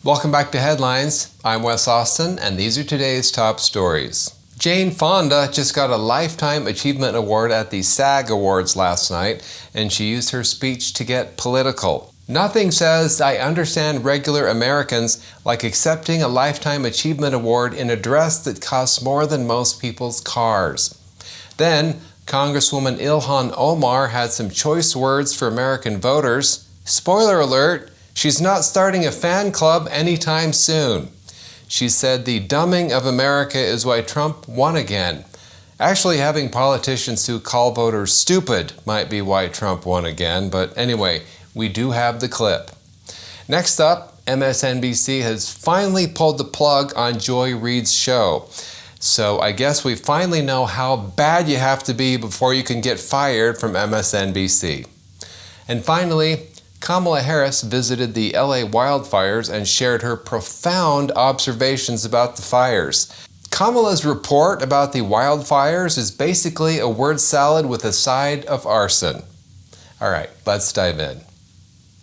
Welcome back to Headlines. I'm Wes Austin, and these are today's top stories. Jane Fonda just got a Lifetime Achievement Award at the SAG Awards last night, and she used her speech to get political. Nothing says I understand regular Americans like accepting a Lifetime Achievement Award in a dress that costs more than most people's cars. Then, Congresswoman Ilhan Omar had some choice words for American voters. Spoiler alert, she's not starting a fan club anytime soon. She said the dumbing of America is why Trump won again. Actually, having politicians who call voters stupid might be why Trump won again, but anyway, we do have the clip. Next up, MSNBC has finally pulled the plug on Joy Reid's show. So I guess we finally know how bad you have to be before you can get fired from MSNBC. And finally, Kamala Harris visited the LA wildfires and shared her profound observations about the fires. Kamala's report about the wildfires is basically a word salad with a side of arson. All right, let's dive in.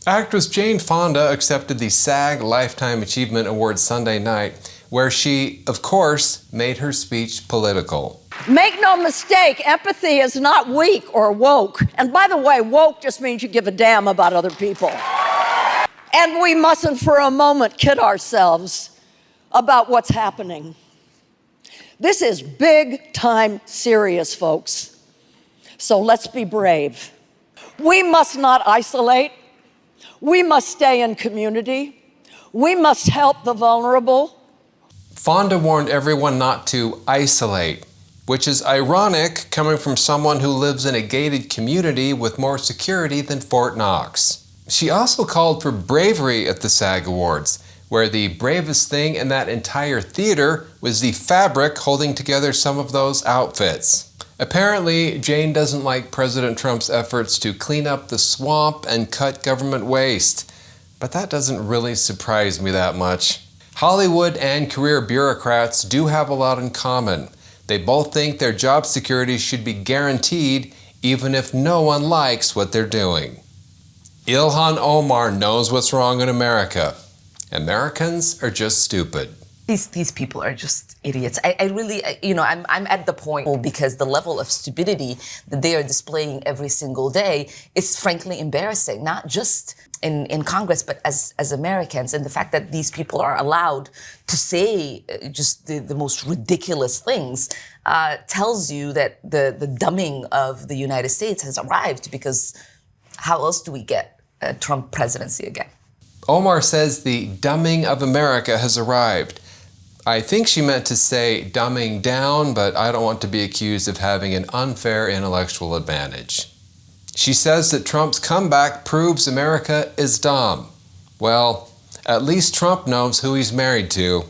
Actress Jane Fonda accepted the SAG Lifetime Achievement Award Sunday night, where she, of course, made her speech political. Make no mistake, empathy is not weak or woke. And by the way, woke just means you give a damn about other people. And we mustn't for a moment kid ourselves about what's happening. This is big time serious, folks. So let's be brave. We must not isolate. We must stay in community. We must help the vulnerable. Fonda warned everyone not to isolate, which is ironic coming from someone who lives in a gated community with more security than Fort Knox. She also called for bravery at the SAG Awards, where the bravest thing in that entire theater was the fabric holding together some of those outfits. Apparently, Jane doesn't like President Trump's efforts to clean up the swamp and cut government waste, but that doesn't really surprise me that much. Hollywood and career bureaucrats do have a lot in common. They both think their job security should be guaranteed even if no one likes what they're doing. Ilhan Omar knows what's wrong in America. Americans are just stupid. These people are just idiots. I really, I'm at the point because the level of stupidity that they are displaying every single day is frankly embarrassing, not just in Congress, but as Americans. And the fact that these people are allowed to say just the most ridiculous things tells you that the dumbing of the United States has arrived, because how else do we get a Trump presidency again? Omar says the dumbing of America has arrived. I think she meant to say dumbing down, but I don't want to be accused of having an unfair intellectual advantage. She says that Trump's comeback proves America is dumb. Well, at least Trump knows who he's married to.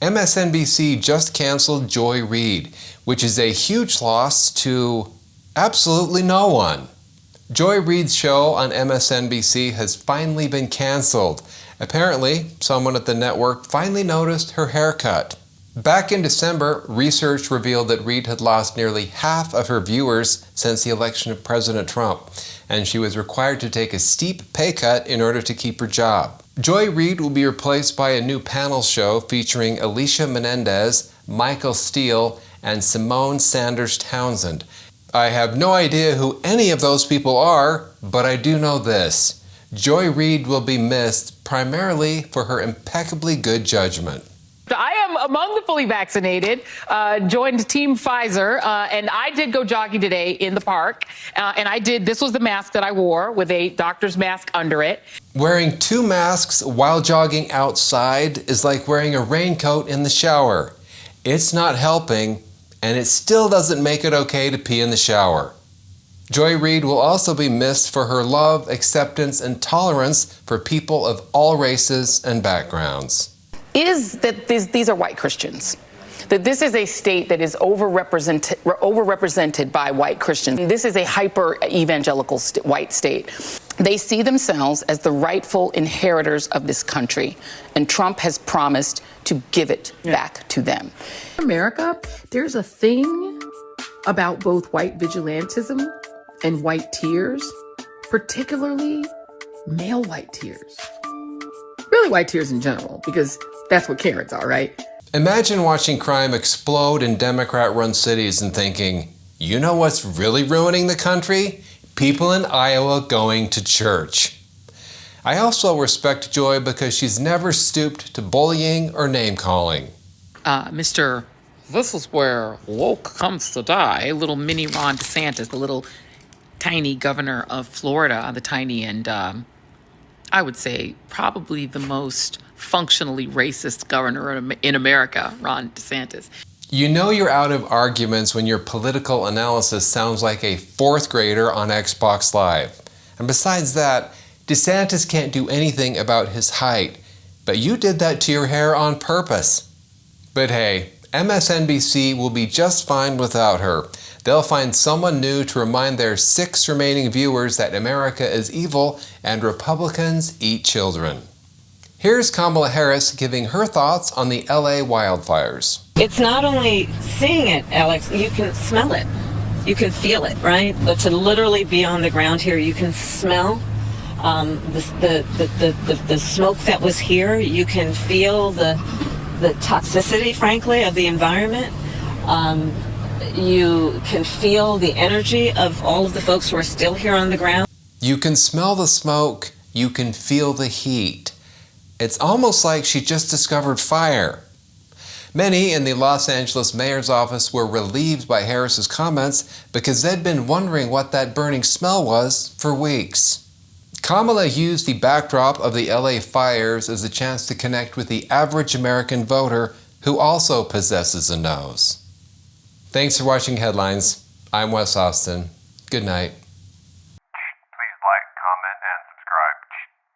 MSNBC just canceled Joy Reid, which is a huge loss to absolutely no one. Joy Reid's show on MSNBC has finally been canceled. Apparently, someone at the network finally noticed her haircut. Back in December, research revealed that Reid had lost nearly half of her viewers since the election of President Trump, and she was required to take a steep pay cut in order to keep her job. Joy Reid will be replaced by a new panel show featuring Alicia Menendez, Michael Steele, and Simone Sanders Townsend. I have no idea who any of those people are, but I do know this. Joy Reid will be missed primarily for her impeccably good judgment. I am among the fully vaccinated, joined Team Pfizer, and I did go jogging today in the park. This was the mask that I wore with a doctor's mask under it. Wearing two masks while jogging outside is like wearing a raincoat in the shower. It's not helping, and it still doesn't make it okay to pee in the shower. Joy Reid will also be missed for her love, acceptance, and tolerance for people of all races and backgrounds. Is that these are white Christians. That this is a state that is overrepresented by white Christians. This is a hyper-evangelical white state. They see themselves as the rightful inheritors of this country, and Trump has promised to give it back to them. In America, there's a thing about both white vigilantism and white tears, particularly male white tears. pearly white tears in general, because that's what Karens are, right? Imagine watching crime explode in Democrat-run cities and thinking, you know what's really ruining the country? People in Iowa going to church. I also respect Joy because she's never stooped to bullying or name-calling. Mr. This is where woke comes to die. Little mini Ron DeSantis, the little tiny governor of Florida, the tiny and I would say probably the most functionally racist governor in America, Ron DeSantis. You know you're out of arguments when your political analysis sounds like a fourth grader on Xbox Live. And besides that, DeSantis can't do anything about his height, but you did that to your hair on purpose. But hey, MSNBC will be just fine without her. They'll find someone new to remind their 6 remaining viewers that America is evil and Republicans eat children. Here's Kamala Harris giving her thoughts on the LA wildfires. It's not only seeing it, Alex, you can smell it. You can feel it, right? But to literally be on the ground here, you can smell the smoke that was here. You can feel the toxicity, frankly, of the environment. You can feel the energy of all of the folks who are still here on the ground. You can smell the smoke. You can feel the heat. It's almost like she just discovered fire. Many in the Los Angeles mayor's office were relieved by Harris's comments because they'd been wondering what that burning smell was for weeks. Kamala used the backdrop of the LA fires as a chance to connect with the average American voter who also possesses a nose. Thanks for watching Headlines. I'm Wes Austin. Good night.